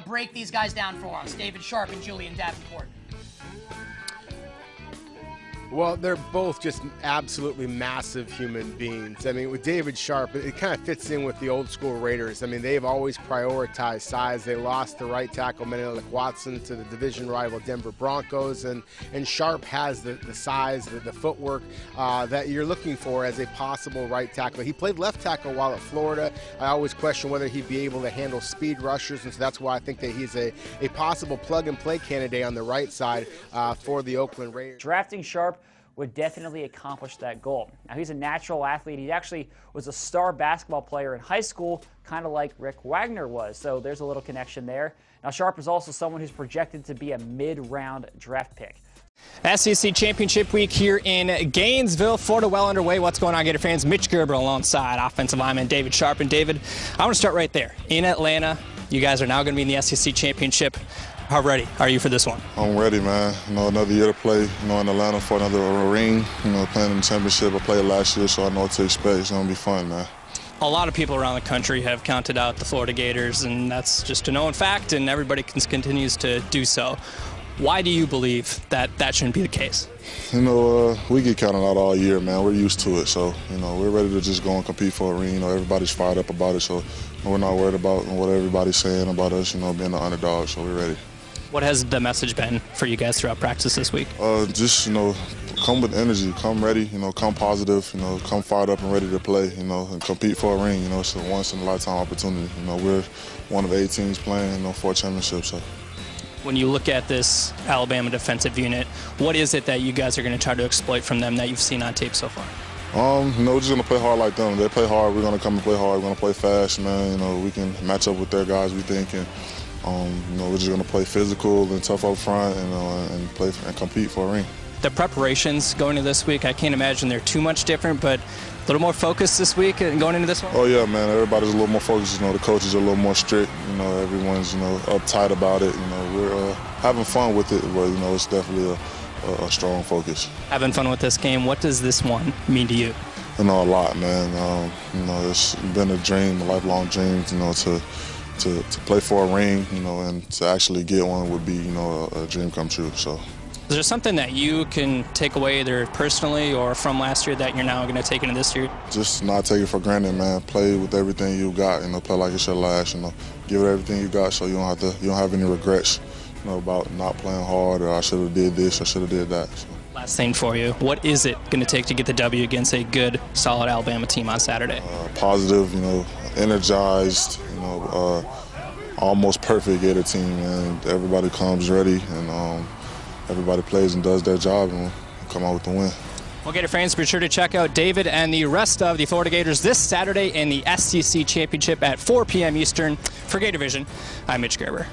break these guys down for us, David Sharpe and Julian Davenport? Well, they're both just absolutely massive human beings. I mean, with David Sharpe, it kind of fits in with the old school Raiders. I mean, they've always prioritized size. They lost the right tackle, Menelik Watson, to the division rival Denver Broncos, and Sharpe has the size, the footwork that you're looking for as a possible right tackle. He played left tackle while at Florida. I always question whether he'd be able to handle speed rushers, and so that's why I think that he's a possible plug-and-play candidate on the right side for the Oakland Raiders. Drafting Sharpe would definitely accomplish that goal. Now, he's a natural athlete. He actually was a star basketball player in high school, kind of like Rick Wagner was, so there's a little connection there. Now, Sharpe is also someone who's projected to be a mid-round draft pick. SEC Championship Week here in Gainesville, Florida, well underway. What's going on, Gator fans? Mitch Gerber alongside offensive lineman David Sharpe. And David, I want to start right there. In Atlanta, you guys are now going to be in the SEC Championship. How ready are you for this one? I'm ready, man. Another year to play, in Atlanta for another ring. Playing in the championship. I played last year, so I know what to expect. It's going to be fun, man. A lot of people around the country have counted out the Florida Gators, and that's just a known fact, and everybody continues to do so. Why do you believe that that shouldn't be the case? We get counted out all year, man. We're used to it, so we're ready to just go and compete for a ring. Everybody's fired up about it, so we're not worried about what everybody's saying about us. Being the underdog, so we're ready. What has the message been for you guys throughout practice this week? Just come with energy, come ready, come positive, come fired up and ready to play, and compete for a ring. It's a once in a lifetime opportunity. We're one of 8 teams playing, for a championship. So. When you look at this Alabama defensive unit, what is it that you guys are going to try to exploit from them that you've seen on tape so far? We're just going to play hard like them. They play hard, we're going to come and play hard. We're going to play fast, man. We can match up with their guys, we think. And, we're just going to play physical and tough up front and play and compete for a ring. The preparations going into this week, I can't imagine they're too much different, but a little more focused this week and going into this one? Oh, yeah, man. Everybody's a little more focused. The coaches are a little more strict. Everyone's, uptight about it. We're having fun with it, but, it's definitely a strong focus. Having fun with this game, what does this one mean to you? A lot, man. It's been a dream, a lifelong dream, to play for a ring, and to actually get one would be, a dream come true. So. Is there something that you can take away either personally or from last year that you're now going to take into this year? Just not take it for granted, man. Play with everything you got, play like it's your last, give it everything you got so you don't have any regrets, about not playing hard or I should have did this, I should have did that. So. Last thing for you, what is it going to take to get the W against a good, solid Alabama team on Saturday? Positive, energized, almost perfect Gator team, and everybody comes ready and everybody plays and does their job and come out with the win. Well, Gator fans, be sure to check out David and the rest of the Florida Gators this Saturday in the SEC Championship at 4 p.m. Eastern. For Gator Vision, I'm Mitch Gerber.